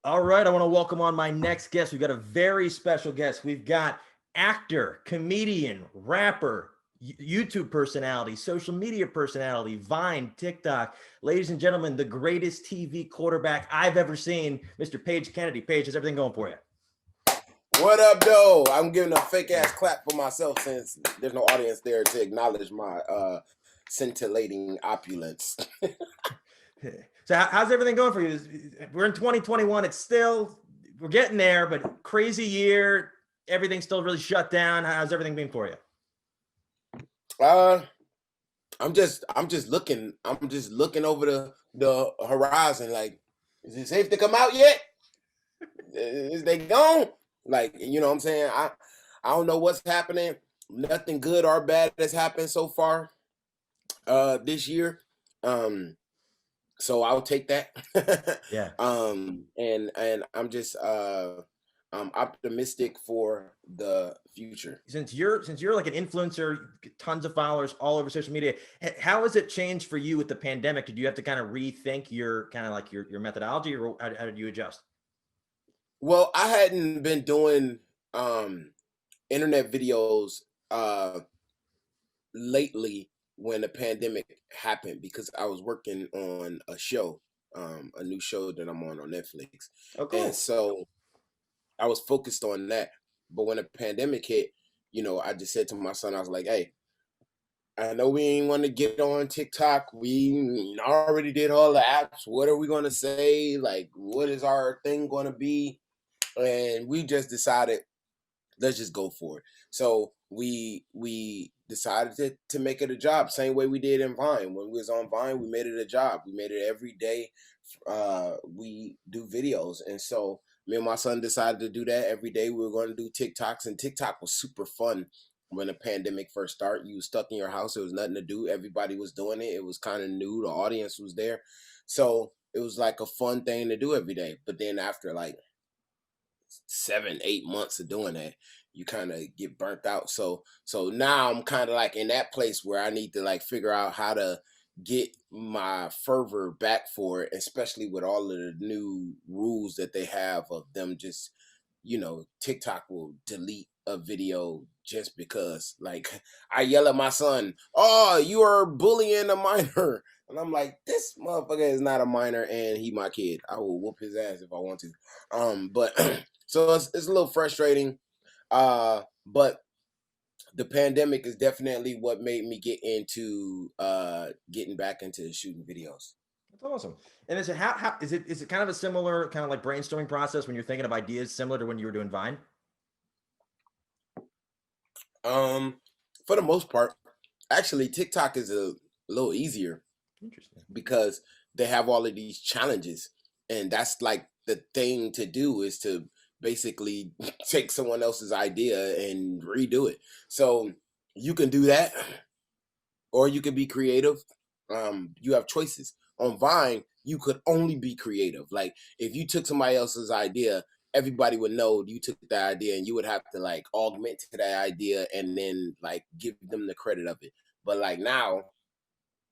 All right, I want to welcome on my next guest. We've got a very special guest. We've got actor, comedian, rapper, YouTube personality, social media personality, Vine, TikTok. Ladies and gentlemen, the greatest TV quarterback I've ever seen, Mr. Paige Kennedy. Paige, how's everything going for you? What up, though? I'm giving a fake ass clap for myself since there's no audience there to acknowledge my scintillating opulence. So how's everything going for you? We're in 2021. We're getting there, but crazy year. Everything's still really shut down. How's everything been for you? I'm just looking over the horizon. Like, is it safe to come out yet? Is they gone? Like, you know what I'm saying? I don't know what's happening. Nothing good or bad has happened so far this year. So I'll take that. Yeah. And I'm just I'm optimistic for the future. Since you're like an influencer, tons of followers all over social media, how has it changed for you with the pandemic? Did you have to kind of rethink your kind of like your methodology, or how did you adjust? Well, I hadn't been doing internet videos lately when the pandemic happened because I was working on a show, a new show that I'm on Netflix. Oh, And cool. so I was focused on that. But when the pandemic hit, I just said to my son, I was like, hey, I know we ain't want to get on TikTok. We already did all the apps. What are we going to say? Like, what is our thing going to be? And we just decided, let's just go for it. So we decided to make it a job, same way we did in Vine. When we was on Vine, we made it a job. We made it every day. We do videos, and so me and my son decided to do that every day. We were going to do TikToks, and TikTok was super fun when the pandemic first started. You was stuck in your house. There was nothing to do. Everybody was doing it. It was kind of new. The audience was there, so it was like a fun thing to do every day. But then after like 7, 8 months of doing that, you kind of get burnt out. So now I'm kind of like in that place where I need to like figure out how to get my fervor back for it, especially with all of the new rules that they have of them just, TikTok will delete a video just because. Like, I yell at my son, oh, you are bullying a minor. And I'm like, this motherfucker is not a minor and he my kid. I will whoop his ass if I want to. But so it's a little frustrating. But the pandemic is definitely what made me get into getting back into shooting videos. That's awesome. And is it how is it kind of a similar kind of like brainstorming process when you're thinking of ideas similar to when you were doing Vine? For the most part, actually TikTok is a little easier Interesting. because they have all of these challenges, and that's like the thing to do is to basically take someone else's idea and redo it. So you can do that, or you can be creative. You have choices. On Vine, you could only be creative. Like, if you took somebody else's idea, everybody would know you took that idea, and you would have to like augment to that idea and then like give them the credit of it. But like now,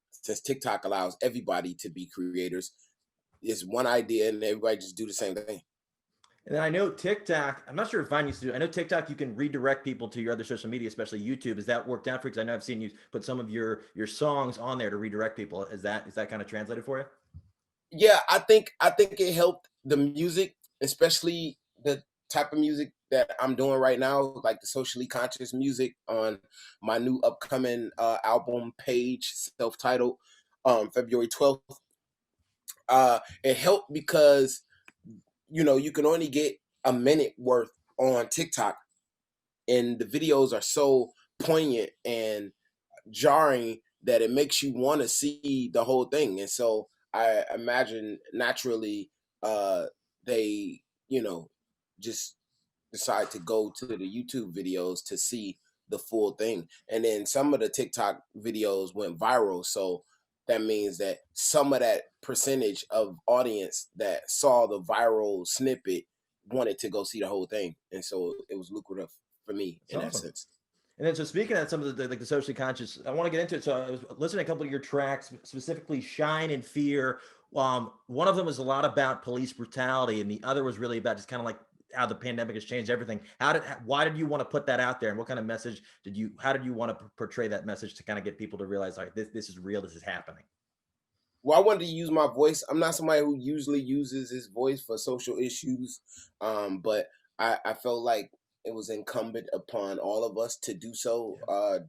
since TikTok allows everybody to be creators, it's one idea and everybody just do the same thing. And then I know TikTok, I'm not sure if Vine used to do, I know TikTok, you can redirect people to your other social media, especially YouTube. Has that worked out for you? Because I know I've seen you put some of your songs on there to redirect people. Is that kind of translated for you? Yeah, I think it helped the music, especially the type of music that I'm doing right now, like the socially conscious music on my new upcoming album Page, self-titled, February 12th. It helped because you can only get a minute worth on TikTok, and the videos are so poignant and jarring that it makes you want to see the whole thing. And so I imagine naturally they, just decide to go to the YouTube videos to see the full thing. And then some of the TikTok videos went viral. So that means that some of that percentage of audience that saw the viral snippet wanted to go see the whole thing. And so it was lucrative for me That's in that awesome. sense. And then, so speaking of some of the like the socially conscious, I want to get into it. So I was listening to a couple of your tracks, specifically "Shine" and "Fear." One of them was a lot about police brutality, and the other was really about just kind of like how the pandemic has changed everything. Why did you want to put that out there, and what kind of message how did you want to portray that message to kind of get people to realize, like, this is real, this is happening? Well, I wanted to use my voice. I'm not somebody who usually uses his voice for social issues, but I felt like it was incumbent upon all of us to do so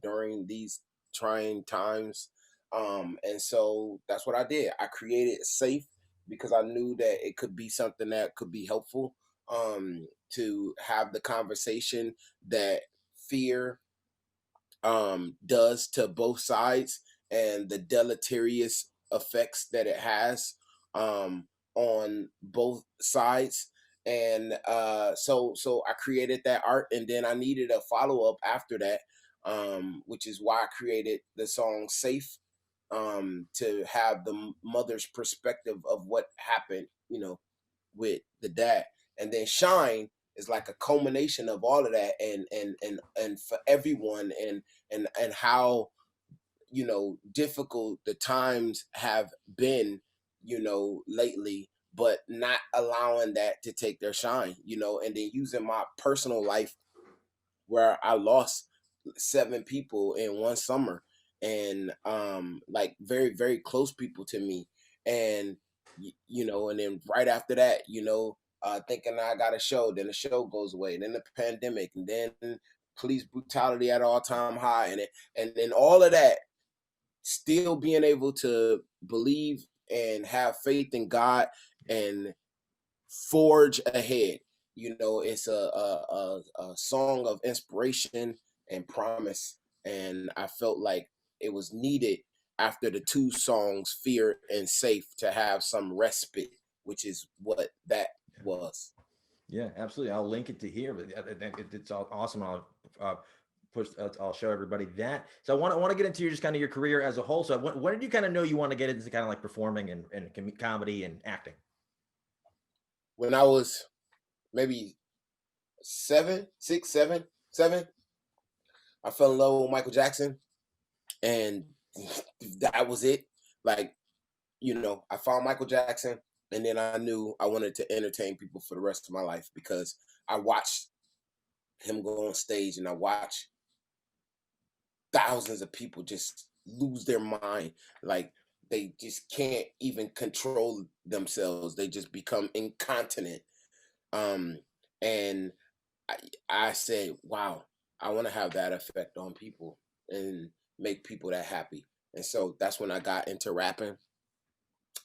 during these trying times. And so that's what I did. I created Safe because I knew that it could be something that could be helpful, to have the conversation that fear does to both sides, and the deleterious effects that it has on both sides. And so I created that art, and then I needed a follow up after that, which is why I created the song Safe, to have the mother's perspective of what happened, with the dad. And then Shine is like a culmination of all of that, and for everyone, and how, difficult the times have been, lately, but not allowing that to take their shine, and then using my personal life where I lost 7 people in one summer, and like very, very close people to me. And and then right after that, thinking I got a show, then the show goes away, then the pandemic, and then police brutality at all time high, and then all of that, still being able to believe and have faith in God and forge ahead. It's a song of inspiration and promise, and I felt like it was needed after the two songs, Fear and Safe, to have some respite, which is what that was. Yeah, absolutely. I'll link it to here, but it's awesome. I'll show everybody that. So I want to get into just kind of your career as a whole. So when did you kind of know you want to get into kind of like performing and comedy and acting? When I was maybe 7, I fell in love with Michael Jackson, and that was it. Like, I found Michael Jackson, and then I knew I wanted to entertain people for the rest of my life, because I watched him go on stage, and I watched thousands of people just lose their mind. Like, they just can't even control themselves. They just become incontinent. Um, and I, I said, wow, I want to have that effect on people and make people that happy. And so that's when I got into rapping,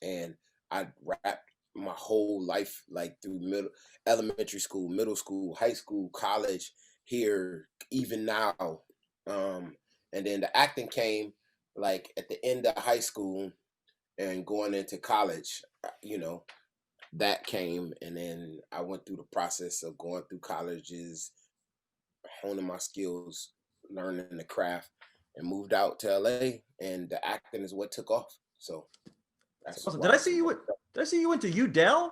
and I rapped my whole life, like through elementary school, middle school, high school, college, here, even now. Um, and then the acting came like at the end of high school and going into college. That came, and then I went through the process of going through colleges, honing my skills, learning the craft, and moved out to LA. And the acting is what took off. So That's that's awesome. why. Did I see you went to UDell?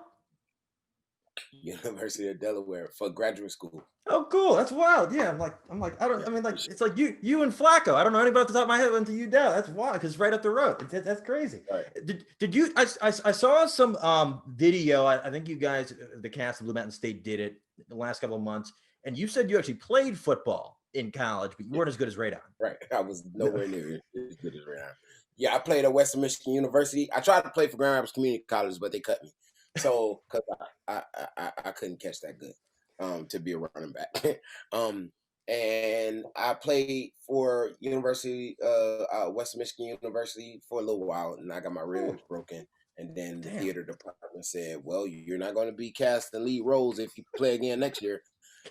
University of Delaware for graduate school. Oh, cool. That's wild. Yeah, I mean, like, it's like you and Flacco. I don't know anybody off the top of my head went to UDell. That's wild because it's right up the road. That's crazy. Right. Did you? I saw some video. I think you guys, the cast of Blue Mountain State, did it the last couple of months, and you said you actually played football in college, but you weren't as good as Radon. Right. I was nowhere near as good as Radon. Yeah, I played at Western Michigan University. I tried to play for Grand Rapids Community College, but they cut me. So, because I couldn't catch that good, to be a running back. And I played for Western Michigan University for a little while, and I got my ribs broken. And then the theater department said, "Well, you're not going to be cast in lead roles if you play again next year."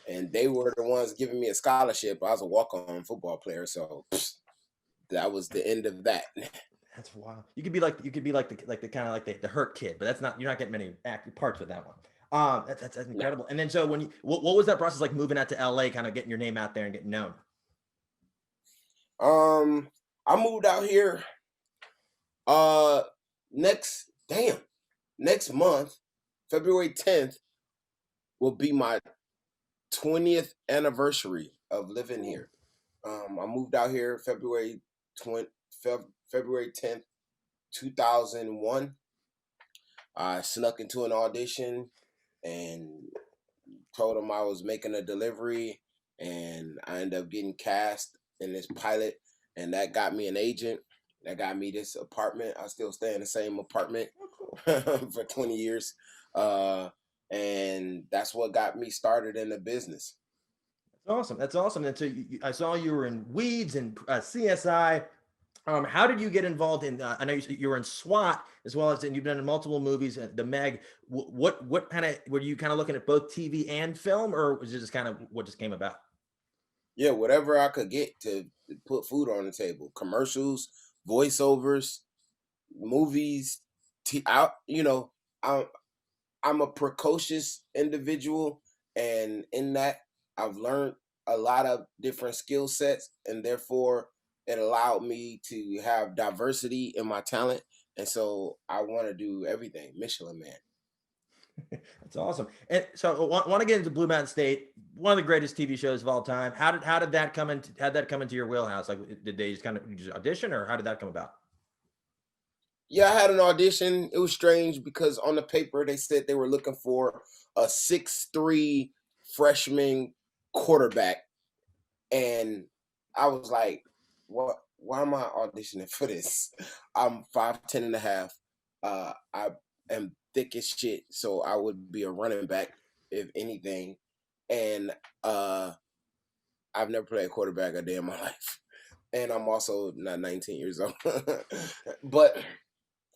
And they were the ones giving me a scholarship. I was a walk-on football player, so that was the end of that. That's wild. You could be like the kind of like the hurt kid, but that's not, you're not getting many active parts with that one. That's incredible. And then so what was that process like moving out to LA, kind of getting your name out there and getting known? I moved out here next month, February 10th, will be my 20th anniversary of living here. I moved out here February 10th, 2001. I snuck into an audition and told them I was making a delivery, and I ended up getting cast in this pilot, and that got me an agent. That got me this apartment. I still stay in the same apartment Oh, for 20 years. Uh, and that's what got me started in the business. cool. Awesome. That's awesome. And so I saw you were in Weeds and CSI. How did you get involved in? I know you were in SWAT as well as, and you've done multiple movies. The Meg. What kind of were you kind of looking at both TV and film, or was it just kind of what just came about? Yeah, whatever I could get to put food on the table. Commercials, voiceovers, movies. Out, I'm a precocious individual, and in that, I've learned a lot of different skill sets, and therefore, it allowed me to have diversity in my talent. And so, I want to do everything. Michelin Man. That's awesome. And so I want to get into Blue Mountain State, one of the greatest TV shows of all time. How did that come into your wheelhouse? Like, did they just kind of just audition, or how did that come about? Yeah, I had an audition. It was strange because on the paper they said they were looking for a 6'3" freshman quarterback, and I was like, "What? Why am I auditioning for this? I'm 5'10" and a half. I am thick as shit, so I would be a running back if anything. And I've never played quarterback a day in my life, and I'm also not 19 years old. But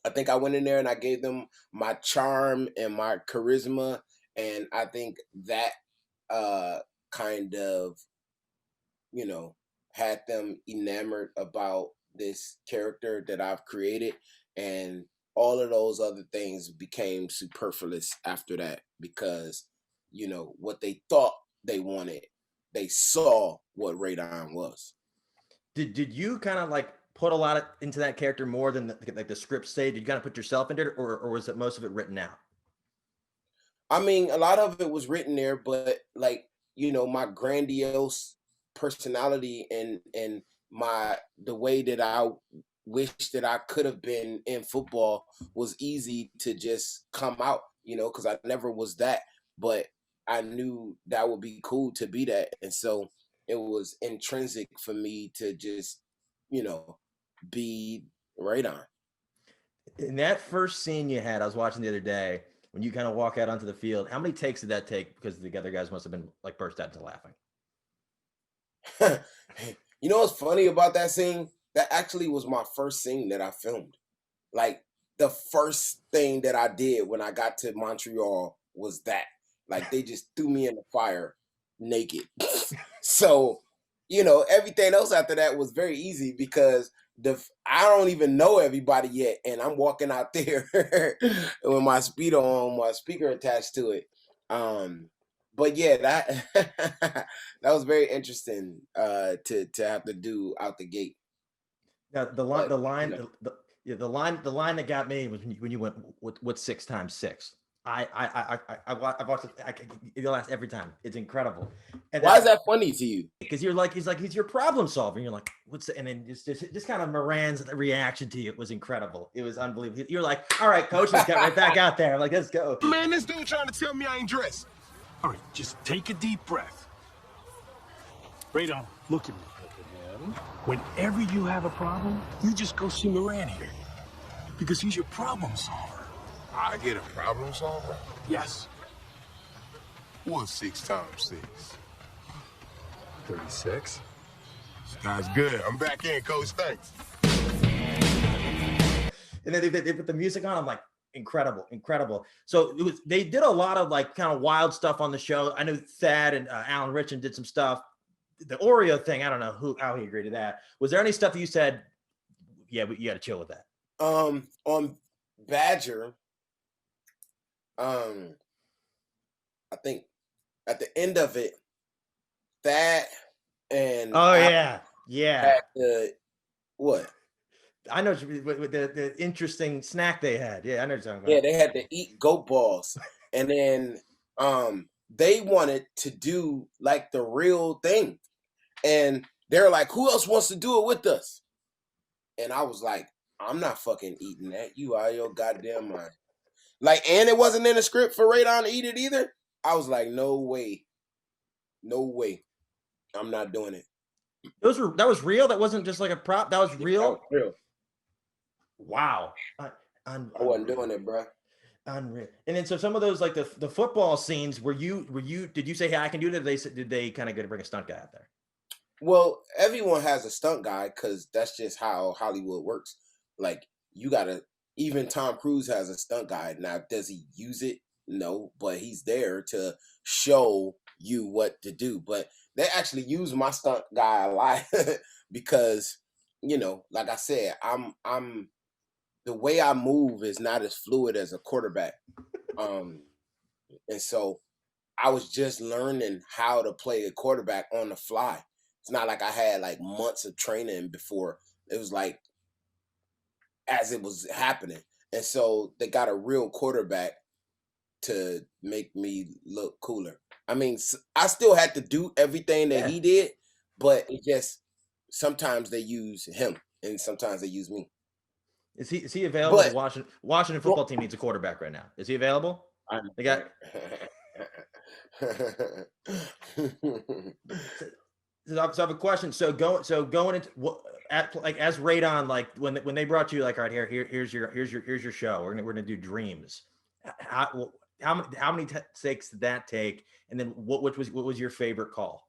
I think I went in there and I gave them my charm and my charisma, and I think that uh, kind of, you know, had them enamored about this character that I've created, and all of those other things became superfluous after that because, what they thought they wanted, they saw what Radon was. Did you kind of like put a lot into that character more than like the script say? Did you kind of put yourself into it, or was it most of it written out? I mean, a lot of it was written there, but like, my grandiose personality and my the way that I wish that I could have been in football was easy to just come out, because I never was that, but I knew that would be cool to be that. And so it was intrinsic for me to just, you know, be right on. In that first scene you had, I was watching the other day when you kind of walk out onto the field. How many takes did that take? Because the other guys must have been like burst out into laughing. You know what's funny about that scene? That actually was my first scene that I filmed. Like the first thing that I did when I got to Montreal was that. Like they just threw me in the fire naked. So, everything else after that was very easy because I don't even know everybody yet, and I'm walking out there with my speedo on, my speaker attached to it. But yeah, that that was very interesting to have to do out the gate. Now But yeah, the line that got me was when you went, what's 6 times 6? I've watched it. It lasts every time. It's incredible. And why is that funny to you? because you're like, he's your problem solver. And you're like, what's the, and then just kind of Moran's reaction to you. It was incredible. It was unbelievable. You're like, all right, coach, let's get right back out there. I'm like, let's go. Man, this dude trying to tell me I ain't dressed. All right, just take a deep breath. Radon, look at me. Whenever you have a problem, you just go see Moran here. Because he's your problem solver. I get a problem solver? Yes. What's 6 times 6? 36. That's good. I'm back in, coach. Thanks. And then they put the music on. I'm like, incredible, incredible. So they did a lot of like kind of wild stuff on the show. I know Thad and Alan Richin did some stuff. The Oreo thing, I don't know how he agreed to that. Was there any stuff that you said, yeah, but you got to chill with that? On Badger, I think at the end of it, that and Oh yeah. What? I know with the interesting snack they had. Yeah, I know what you're talking about. Yeah, they had to eat goat balls, and then they wanted to do like the real thing, and they're like, "Who else wants to do it with us?" And I was like, "I'm not fucking eating that. You out of your goddamn mind." Like, and it wasn't in the script for Radon to eat it either. I was like, no way. No way. I'm not doing it. That was real? That wasn't just like a prop? That was real? That was real. Wow. I wasn't doing it, bro. Unreal. And then so some of those like the football scenes, did you say, hey, I can do that? Did they kind of go to bring a stunt guy out there? Well, everyone has a stunt guy because that's just how Hollywood works. Like, even Tom Cruise has a stunt guy. Now, does he use it? No, but he's there to show you what to do. But they actually use my stunt guy a lot because, like I said, I'm the way I move is not as fluid as a quarterback. And so I was just learning how to play a quarterback on the fly. It's not like I had like months of training before. It was like as it was happening. And so they got a real quarterback to make me look cooler. I mean, I still had to do everything that he did, but it just sometimes they use him and sometimes they use me. Is he available? The Washington football team needs a quarterback right now. Is he available? They got. So I have a question. So going into as Radon, like when they brought you, like, all right, here's your show. We're gonna do Dreams. How many takes did that take? And then what was your favorite call?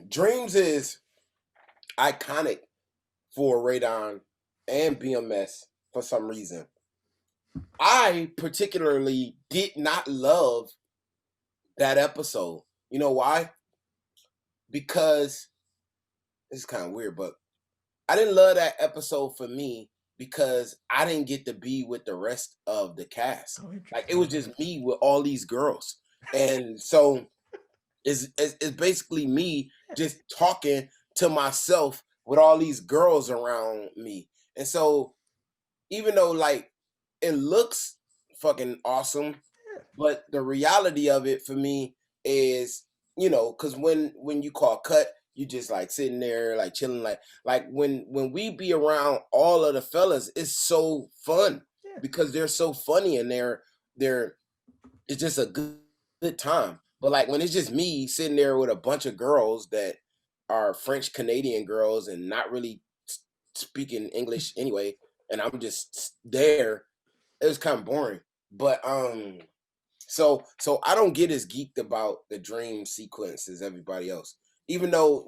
Dreams is iconic for Radon and BMS for some reason. I particularly did not love that episode. You know why? Because it's kind of weird, but I didn't love that episode for me because I didn't get to be with the rest of the cast. Like, it was just me with all these girls. And so it's basically me just talking to myself with all these girls around me. And so even though like it looks fucking awesome, but the reality of it for me is, because when you call cut, you just like sitting there like chilling, like when we be around all of the fellas, it's so fun because they're so funny and they're it's just a good time. But like when it's just me sitting there with a bunch of girls that are French Canadian girls and not really speaking English anyway, and I'm just there, it was kind of boring. But so I don't get as geeked about the dream sequence as everybody else, even though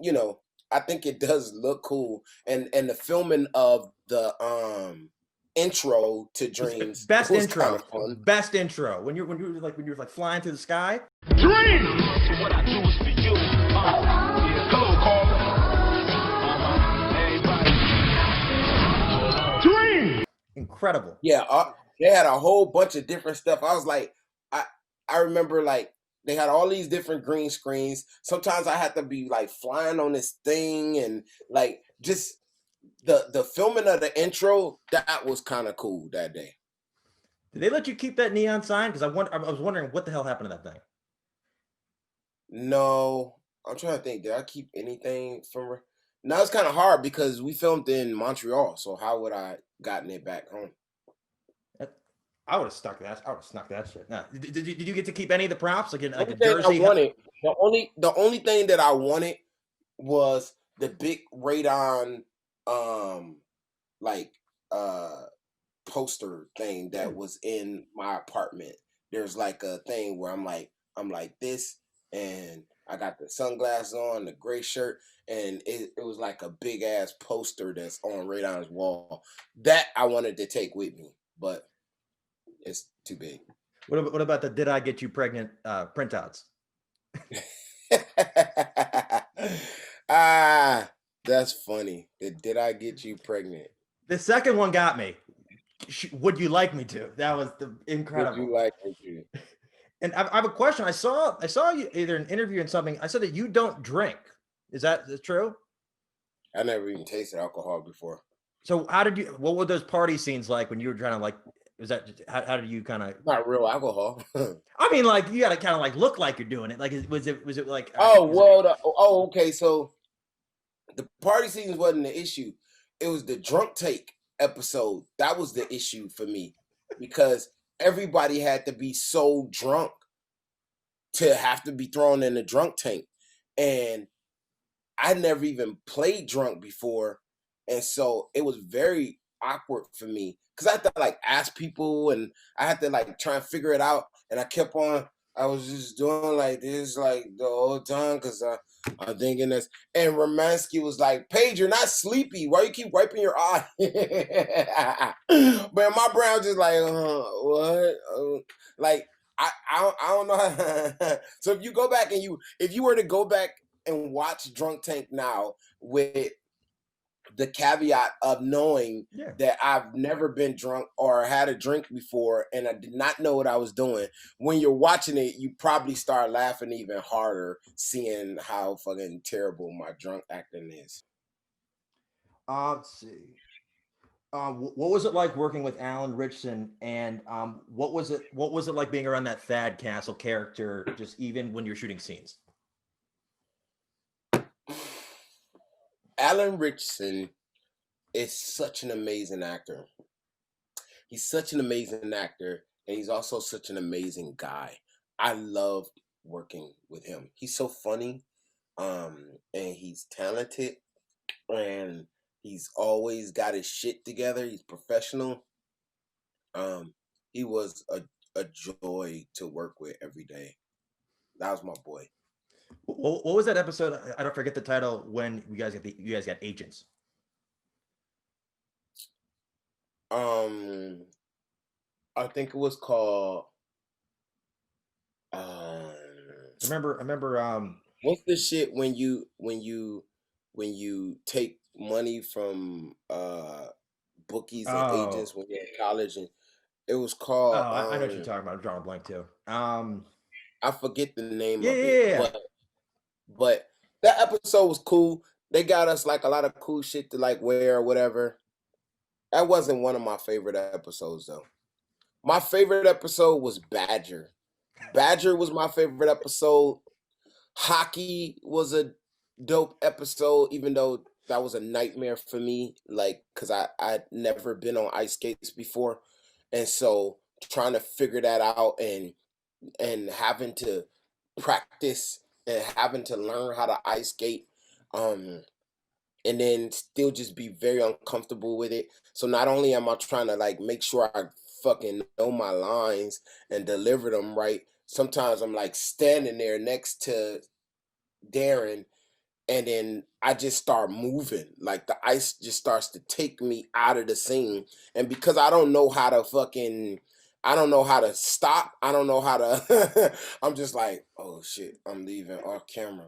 I think it does look cool, and the filming of the intro to Dreams, best intro when you're like flying through the sky. Dream! What I do is for you. Hello, Carl. Dream! Incredible. Yeah, they had a whole bunch of different stuff. I was like, I remember like they had all these different green screens. Sometimes I had to be like flying on this thing and like just the filming of the intro, that was kind of cool that day. Did they let you keep that neon sign? Because I was wondering what the hell happened to that thing. No, I'm trying to think. Did I keep anything from? No, it's kind of hard because we filmed in Montreal. So how would I gotten it back home? I would have stuck that. I would have snuck that shit. No. Did you get to keep any of the props? Like a jersey? The only thing that I wanted was the big Radon poster thing that was in my apartment. There's like a thing where I'm like this, and I got the sunglasses on, the gray shirt, and it was like a big ass poster that's on Radon's wall that I wanted to take with me, but it's too big. What about the "Did I Get You Pregnant" printouts? That's funny. Did I get you pregnant? The second one got me. Would you like me to? That was incredible. Would you like me to? And I have a question. I saw you either an interview and something. I said that you don't drink. Is that true? I never even tasted alcohol before. So what were those party scenes like when you were trying to like? Was that how did you kind of? Not real alcohol. I mean, like you got to kind of like look like you're doing it. Like was it like? Okay. So the party scenes wasn't the issue. It was the drunk take. episode, that was the issue for me, because everybody had to be so drunk to have to be thrown in the drunk tank. And I never even played drunk before. And so it was very awkward for me because I had to like ask people and I had to like try and figure it out. And I was just doing like this like the whole time because I'm thinking this. And Romansky was like, Paige, you're not sleepy. Why you keep wiping your eye? But in my brain, I was just like, what? Like, I don't know. So if you go back and if you were to go back and watch Drunk Tank now with the caveat of knowing that I've never been drunk or had a drink before and I did not know what I was doing, when you're watching it, you probably start laughing even harder seeing how fucking terrible my drunk acting is. Let's see. What was it like working with Alan Ritchson, and what was it like being around that Thad Castle character, just even when you're shooting scenes? Alan Ritchson is such an amazing actor. He's such an amazing actor, and he's also such an amazing guy. I loved working with him. He's so funny, and he's talented, and he's always got his shit together. He's professional. He was a joy to work with every day. That was my boy. What was that episode? I don't forget the title. When you guys got agents. I think it was called. I remember. What's the shit when you take money from bookies and agents when you're in college, and it was called. I know what you're talking about. I'm drawing a blank too. I forget the name of it. Yeah. But that episode was cool. They got us like a lot of cool shit to like wear or whatever. That wasn't one of my favorite episodes though. My favorite episode was Badger. Badger was my favorite episode. Hockey was a dope episode, even though that was a nightmare for me, like, because I'd never been on ice skates before. And so trying to figure that out and having to practice and having to learn how to ice skate, and then still just be very uncomfortable with it. So not only am I trying to like make sure I fucking know my lines and deliver them right, sometimes I'm like standing there next to Darren and then I just start moving. Like the ice just starts to take me out of the scene. And because I don't know how to stop. I don't know how to I'm just like, oh shit, I'm leaving off camera.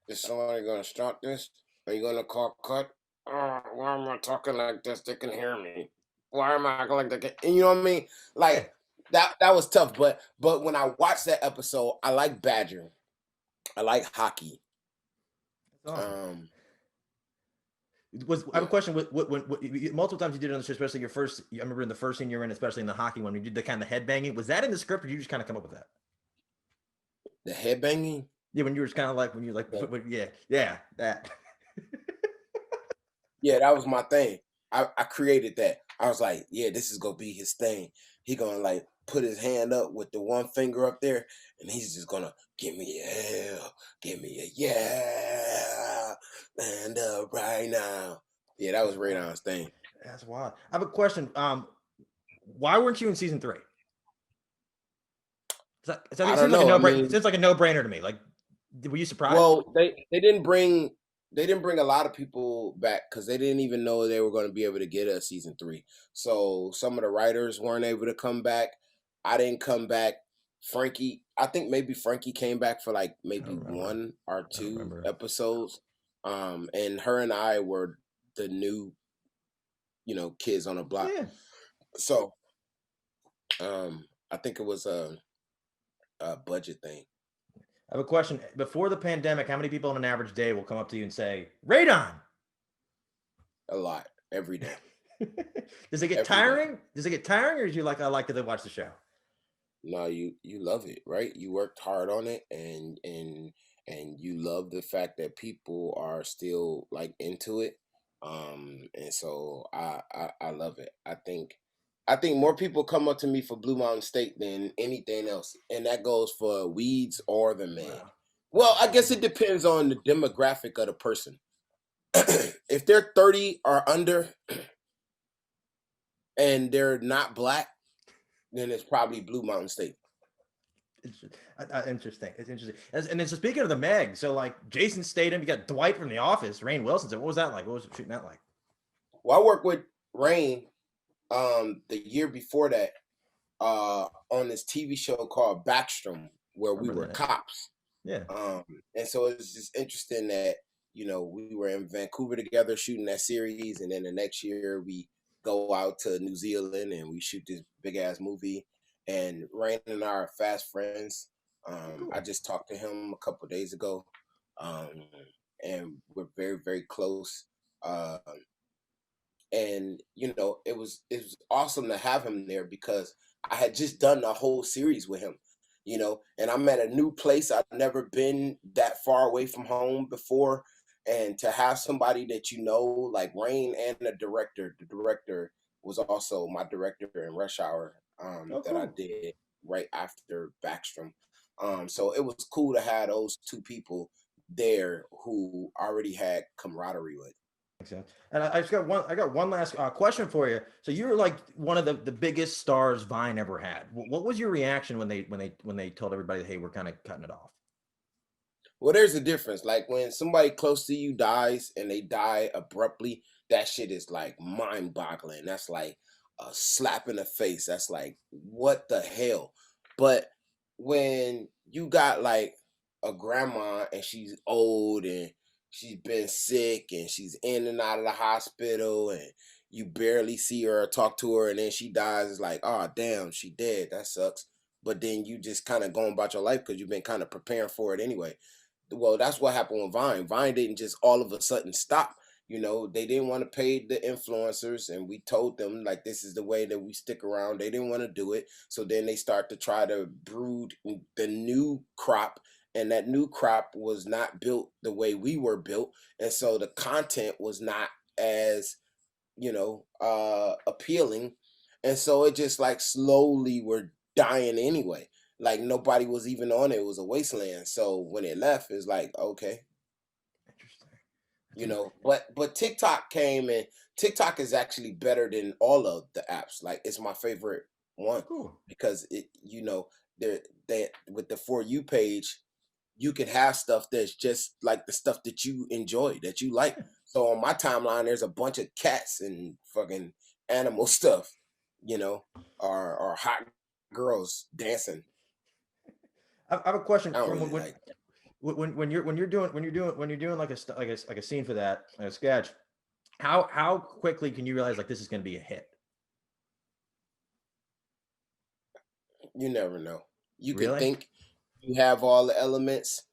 Is somebody gonna stop this? Are you gonna call cut? Why am I talking like this? They can hear me. Why am I acting like that? You know what I mean? Like that was tough. But when I watched that episode, I like Badger. I like hockey. Awesome. I have a question. What multiple times you did it on the show, especially your first. I remember in the first scene you're in, especially in the hockey one, you did the kind of head banging. Was that in the script, or did you just kind of come up with that? The head banging? Yeah, when you were kind of like that. Yeah, that was my thing. I created that. I was like, yeah, this is gonna be his thing. He gonna like put his hand up with the one finger up there, and he's just gonna give me a hell, give me a yeah, stand up right now. Yeah, that was Radon's thing. That's wild. I have a question. Why weren't you in season 3? I don't know. It seems like a no-brainer to me. Like, were you surprised? Well, they didn't bring a lot of people back because they didn't even know they were going to be able to get a season 3. So some of the writers weren't able to come back. I didn't come back. I think maybe Frankie came back for like maybe 1 or 2 episodes. And her and I were the new, kids on the block. Yeah. So, I think it was a budget thing. I have a question. Before the pandemic, how many people on an average day will come up to you and say, Radon? A lot. Every day. Does it get tiring? Does it get tiring, or do you like, I like to watch the show? No, you love it, right? You worked hard on it, and you love the fact that people are still like into it. And so I love it. I think more people come up to me for Blue Mountain State than anything else, and that goes for weeds or the man. Wow. Well, I guess it depends on the demographic of the person. If they're 30 or under and they're not black, then it's probably Blue Mountain State. Interesting. It's interesting. And it's speaking of the Meg, so like Jason Statham, you got Dwight from The Office, Rainn Wilson. So what was that like? What was shooting that like? Well, I worked with Rain the year before that on this TV show called Backstrom, where we were cops. Yeah. And so it's just interesting that, you know, we were in Vancouver together shooting that series, and then the next year we go out to New Zealand and we shoot this big ass movie. And Rain and I are fast friends. Cool. I just talked to him a couple of days ago, and we're very, very close. And you know, it was awesome to have him there because I had just done a whole series with him, you know, and I'm at a new place. I've never been that far away from home before, and to have somebody that you know, like Rain and the director was also my director in Rush Hour, that I Cool. did right after Backstrom. So it was cool to have those two people there who already had camaraderie with. Makes sense. And I just got one. I got one last question for you. So you're like one of the biggest stars Vine ever had. What was your reaction when they told everybody, hey, we're kind of cutting it off? Well, there's a difference. Like when somebody close to you dies and they die abruptly, that shit is like mind boggling. That's like a slap in the face. That's like, what the hell? But when you got like a grandma and she's old and she's been sick and she's in and out of the hospital and you barely see her or talk to her and then she dies, it's like, oh, damn, she dead. That sucks. But then you just kind of going about your life because you've been kind of preparing for it anyway. Well, that's what happened with Vine. Vine didn't just all of a sudden stop. You know, they didn't want to pay the influencers, and we told them like this is the way that we stick around. They didn't want to do it, so then they start to try to brood the new crop, and that new crop was not built the way we were built, and so the content was not as, you know, appealing, and so it just like slowly were dying anyway. Like nobody was even on it. It was a wasteland. So when it left, it's like, okay, Interesting. you know, but TikTok came, and TikTok is actually better than all of the apps. Like it's my favorite one Cool. because it, you know, they with the For You page, you can have stuff that's just like the stuff that you enjoy, that you like. So on my timeline, there's a bunch of cats and fucking animal stuff, you know, or hot girls dancing. I have a question I don't from really like. when you're doing like a scene for that, like a sketch. How quickly can you realize like this is going to be a hit? You never know. You can Really? think you have all the elements,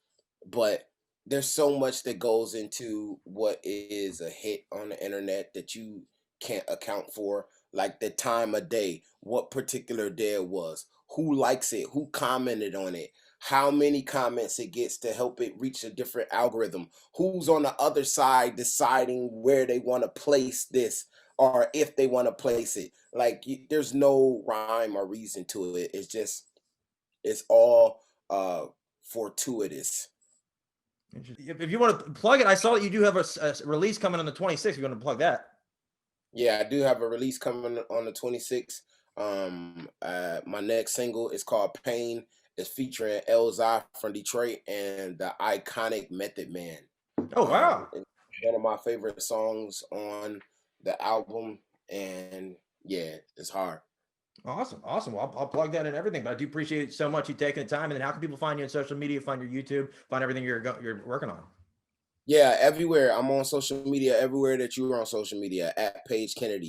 but there's so much that goes into what is a hit on the internet that you can't account for. Like the time of day, what particular day it was, who likes it, who commented on it, how many comments it gets to help it reach a different algorithm, who's on the other side deciding where they want to place this or if they want to place it. Like there's no rhyme or reason to it. It's just it's all fortuitous. Interesting. If you want to plug it, I saw that you do have a release coming on the 26th. If you want to plug that. Yeah, I do have a release coming on the 26th. My next single is called Pain. It's featuring Elzai from Detroit and the iconic Method Man. Oh wow. It's one of my favorite songs on the album, and yeah, it's hard. Awesome. Awesome. Well, I'll plug that in everything, but I do appreciate it so much you taking the time. And then how can people find you on social media, find your YouTube, find everything you're working on? Yeah, everywhere. I'm on social media, everywhere that you are on social media at Paige Kennedy.